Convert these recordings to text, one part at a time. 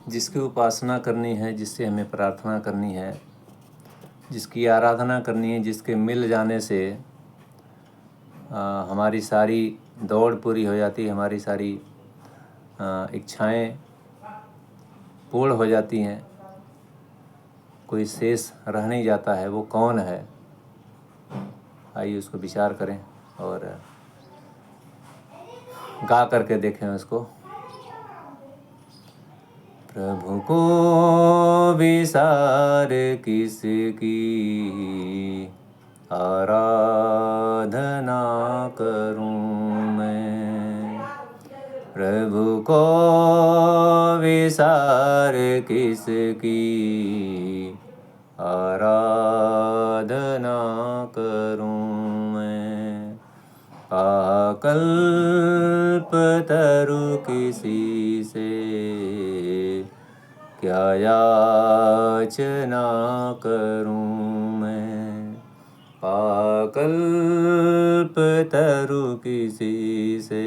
जिसकी उपासना करनी है, जिससे हमें प्रार्थना करनी है, जिसकी आराधना करनी है, जिसके मिल जाने से हमारी सारी दौड़ पूरी हो जाती है, हमारी सारी इच्छाएं पूर्ण हो जाती हैं, कोई शेष रह नहीं जाता है। वो कौन है? आइए उसको विचार करें और गा करके देखें उसको। प्रभु को विसार किसकी आराधना करूं मैं। प्रभु को विसार किसकी आराधना करूं मैं। कल्पतरु किसी से क्या याचना करूं मैं। कल्पतरु किसी से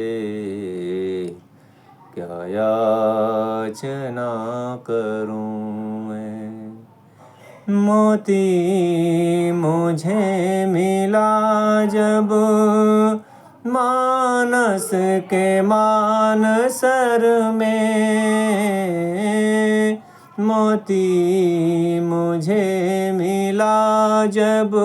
क्या याचना करूं मैं। मोती मुझे मिला जब मानस के मानसर में। मोती मुझे मिला जब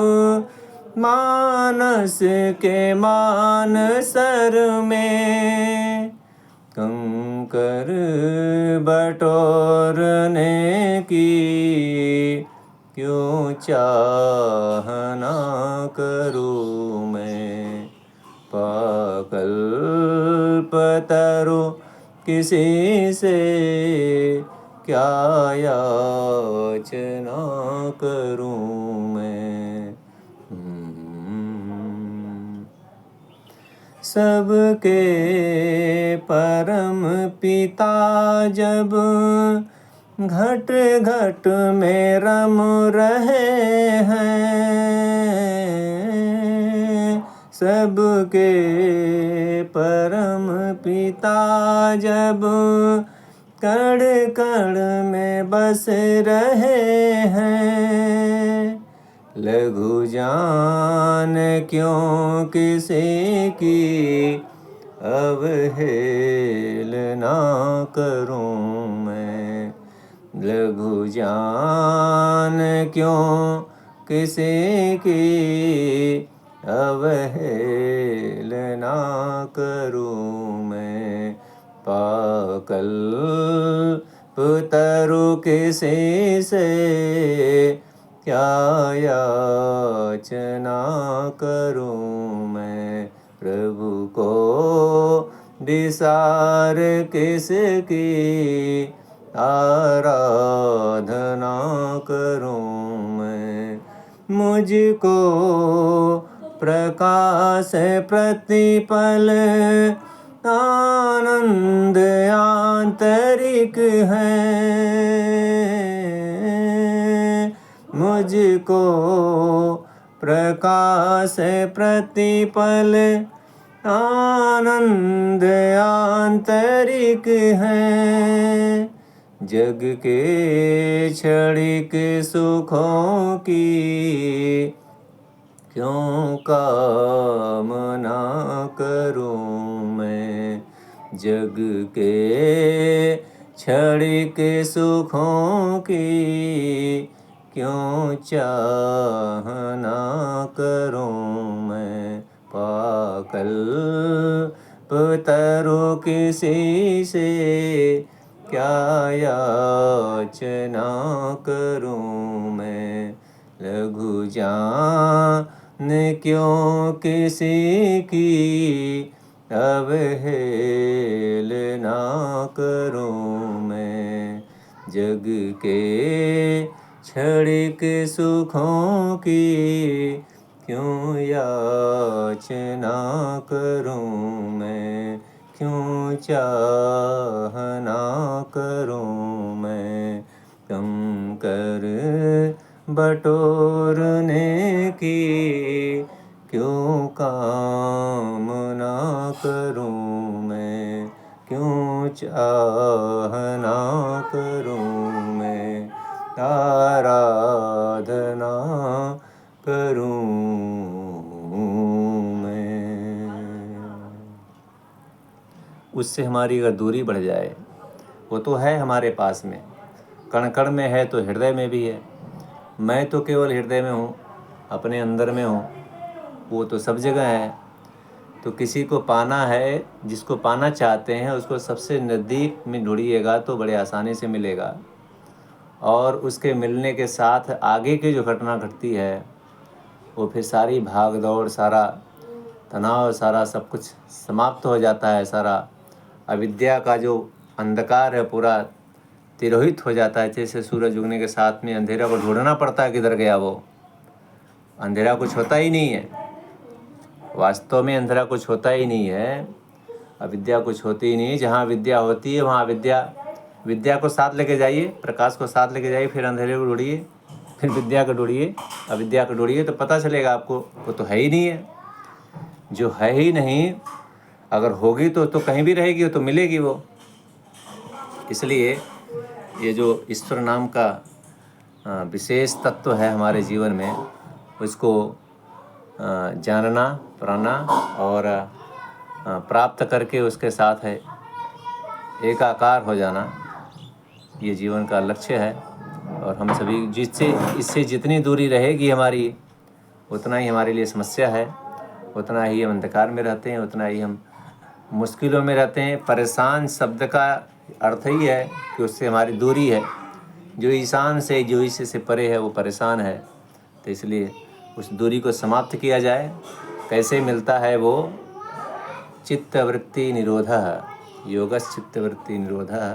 मानस के मानसर में। कंकर बटोरने की क्यों चाहना करूं मैं। कल्पतरु किसी से क्या याचना करूं मैं। सबके परम पिता जब घट घट में रम रहे हैं। सबके परम पिता जब कण कण में बस रहे हैं। लघु जान क्यों किसी की अवहेलना करूं मैं। लघु जान क्यों किसी की अवहेलना करूं मैं। कल्पतरु किसी से क्या याचना करूं मैं। प्रभु को विसार किसकी आराधना करूं मैं। मुझको प्रकाश प्रतिपल आनंद आंतरिक है। मुझको प्रकाश प्रतिपल आनंद आंतरिक है। जग के क्षणिक सुखों की क्यों कामना करूं मैं। जग के क्षणिक सुखों की क्यों चाहना करूं मैं। कल्पतरु किसी से क्या याचना करूं मैं। लघु जान क्यों किसी की अवहेलना करूं मैं। जग के क्षणिक सुखों की क्यों याचना करूं मैं। क्यों चाहना करूं मैं। कंकर बटोरने की क्यों कामना करूं मैं। क्यों चाहना करूं मैं, आराधना करूं मैं। उससे हमारी अगर दूरी बढ़ जाए, वो तो है हमारे पास में, कण कण में है तो हृदय में भी है। मैं तो केवल हृदय में हूँ, अपने अंदर में हूँ, वो तो सब जगह है। तो किसी को पाना है, जिसको पाना चाहते हैं, उसको सबसे नज़दीक में ढूंढिएगा तो बड़े आसानी से मिलेगा। और उसके मिलने के साथ आगे की जो घटना घटती है, वो फिर सारी भाग दौड़, सारा तनाव, सारा सब कुछ समाप्त हो जाता है। सारा अविद्या का जो अंधकार है पूरा तिरोहित हो जाता है। जैसे सूरज उगने के साथ में अंधेरा को ढूंढना पड़ता है, किधर गया वो। अंधेरा कुछ होता ही नहीं है, वास्तव में अंधेरा कुछ होता ही नहीं है, अविद्या कुछ होती ही नहीं। जहाँ विद्या होती है वहाँ विद्या को साथ लेके जाइए, प्रकाश को साथ लेके जाइए, फिर अंधेरे को ढूंढिए, फिर विद्या को ढूंढिए, अविद्या को ढूंढिए, तो पता चलेगा आपको वो तो है ही नहीं है। जो है ही नहीं, अगर होगी तो कहीं भी रहेगी, तो मिलेगी वो। इसलिए ये जो ईश्वर नाम का विशेष तत्व है हमारे जीवन में, उसको जानना, पाना और प्राप्त करके उसके साथ है एकाकार हो जाना, ये जीवन का लक्ष्य है। और हम सभी इससे जितनी दूरी रहेगी हमारी, उतना ही हमारे लिए समस्या है, उतना ही हम अंधकार में रहते हैं, उतना ही हम मुश्किलों में रहते हैं। परेशान शब्द का अर्थ ही है कि उससे हमारी दूरी है। जो ईशान से, जो ईश्वर से परे है, वो परेशान है। तो इसलिए उस दूरी को समाप्त किया जाए। कैसे मिलता है वो? चित्तवृत्ति निरोधः, योगश्चित्तवृत्ति निरोधः,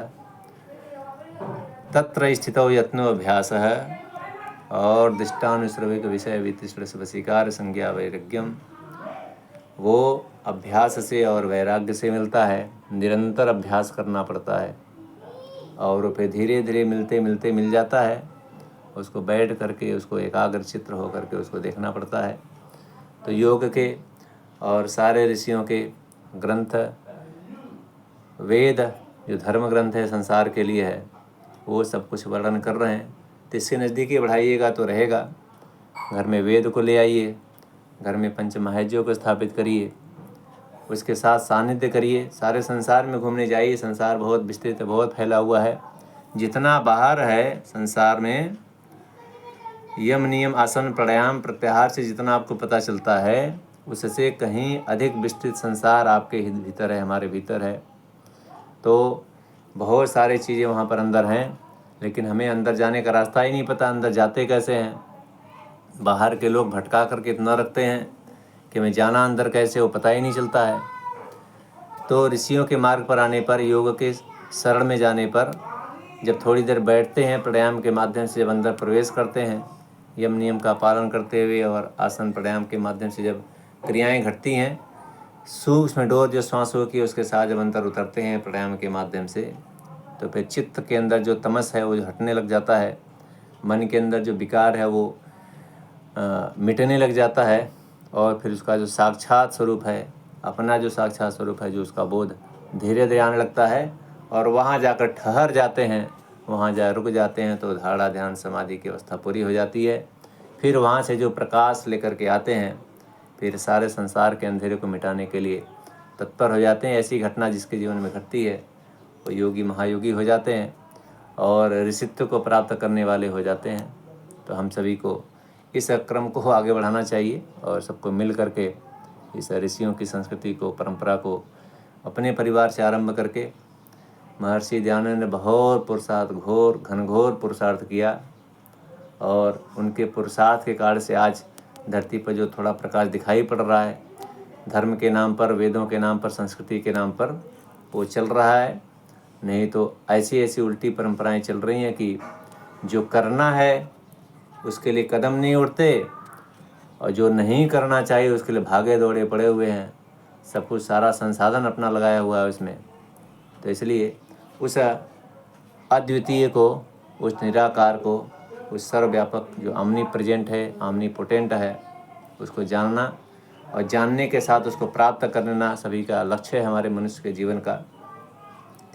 तत्र स्थितौ यत्नो अभ्यासः, और दृष्टानुश्रविक विषय वितृष्ण वशीकार संज्ञा वैराग्यम। वो अभ्यास से और वैराग्य से मिलता है। निरंतर अभ्यास करना पड़ता है, और फिर धीरे धीरे मिलते मिलते मिल जाता है। उसको बैठ करके, उसको एकाग्र चित्र होकर के उसको देखना पड़ता है। तो योग के और सारे ऋषियों के ग्रंथ, वेद जो धर्म ग्रंथ है संसार के लिए है, वो सब कुछ वर्णन कर रहे हैं। तो इससे नज़दीकी बढ़ाइएगा तो रहेगा। घर में वेद को ले आइए, घर में पंच महायज्यों को स्थापित करिए, उसके साथ सानिध्य करिए, सारे संसार में घूमने जाइए। संसार बहुत विस्तृत, बहुत फैला हुआ है। जितना बाहर है संसार में, यम नियम आसन प्राणायाम प्रत्याहार से जितना आपको पता चलता है, उससे कहीं अधिक विस्तृत संसार आपके भीतर है, हमारे भीतर है। तो बहुत सारी चीज़ें वहाँ पर अंदर हैं, लेकिन हमें अंदर जाने का रास्ता ही नहीं पता, अंदर जाते कैसे हैं। बाहर के लोग भटका करके इतना रखते हैं कि हमें जाना अंदर कैसे, वो पता ही नहीं चलता है। तो ऋषियों के मार्ग पर आने पर, योग के शरण में जाने पर, जब थोड़ी देर बैठते हैं, प्राणायाम के माध्यम से जब अंदर प्रवेश करते हैं, यम नियम का पालन करते हुए, और आसन प्राणायाम के माध्यम से जब क्रियाएं घटती हैं, सूक्ष्म डोर जो सांसों की, उसके साथ जब अंदर उतरते हैं प्राणायाम के माध्यम से, तो फिर चित्त के अंदर जो तमस है वो हटने लग जाता है। मन के अंदर जो विकार है वो मिटने लग जाता है। और फिर उसका जो साक्षात स्वरूप है, अपना जो साक्षात स्वरूप है, जो उसका बोध धीरे धीरे आने लगता है। और वहाँ जाकर ठहर जाते हैं, वहाँ जा रुक जाते हैं, तो धारणा ध्यान समाधि की अवस्था पूरी हो जाती है। फिर वहाँ से जो प्रकाश लेकर के आते हैं, फिर सारे संसार के अंधेरे को मिटाने के लिए तत्पर हो जाते हैं। ऐसी घटना जिसके जीवन में घटती है, वो योगी महायोगी हो जाते हैं और ऋषित्व को प्राप्त करने वाले हो जाते हैं। तो हम सभी को इस क्रम को आगे बढ़ाना चाहिए, और सबको मिल करके इस ऋषियों की संस्कृति को, परंपरा को अपने परिवार से आरंभ करके, महर्षि दयानंद ने बहुत पुरुषार्थ, घनघोर पुरुषार्थ किया, और उनके पुरुषार्थ के कारण से आज धरती पर जो थोड़ा प्रकाश दिखाई पड़ रहा है, धर्म के नाम पर, वेदों के नाम पर, संस्कृति के नाम पर, वो चल रहा है। नहीं तो ऐसी ऐसी उल्टी परंपराएं चल रही हैं कि जो करना है उसके लिए कदम नहीं उठते, और जो नहीं करना चाहिए उसके लिए भागे दौड़े पड़े हुए हैं। सब कुछ, सारा संसाधन अपना लगाया हुआ है उसमें। तो इसलिए उस अद्वितीय को, उस निराकार को, उस सर्वव्यापक जो omni प्रेजेंट है, omni पोटेंट है, उसको जानना, और जानने के साथ उसको प्राप्त करना सभी का लक्ष्य है हमारे मनुष्य के जीवन का।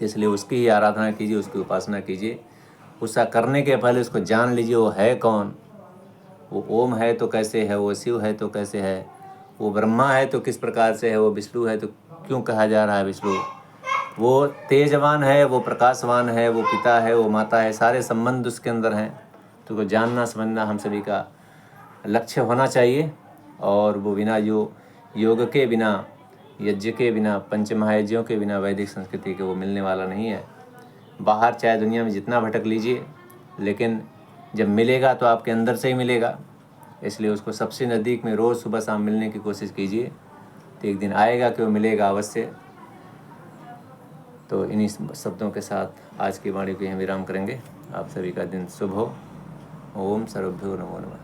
इसलिए उसकी ही आराधना कीजिए, उसकी उपासना कीजिए। उसका करने के पहले उसको जान लीजिए वो है कौन। वो ओम है तो कैसे है, वो शिव है तो कैसे है, वो ब्रह्मा है तो किस प्रकार से है, वो विष्णु है तो क्यों कहा जा रहा है विष्णु, वो तेजवान है, वो प्रकाशवान है, वो पिता है, वो माता है, सारे संबंध उसके अंदर हैं। तो वो जानना समझना हम सभी का लक्ष्य होना चाहिए। और वो बिना योग के बिना, यज्ञ के बिना, पंचमहायज्ञों के बिना वैदिक संस्कृति के वो मिलने वाला नहीं है। बाहर चाहे दुनिया में जितना भटक लीजिए, लेकिन जब मिलेगा तो आपके अंदर से ही मिलेगा। इसलिए उसको सबसे नज़दीक में रोज़ सुबह शाम मिलने की कोशिश कीजिए, तो एक दिन आएगा कि वो मिलेगा अवश्य। तो इन्हीं शब्दों के साथ आज की वाणी को यहीं विराम करेंगे। आप सभी का दिन शुभ हो। ओम सर्वभ्यो नमो नमः।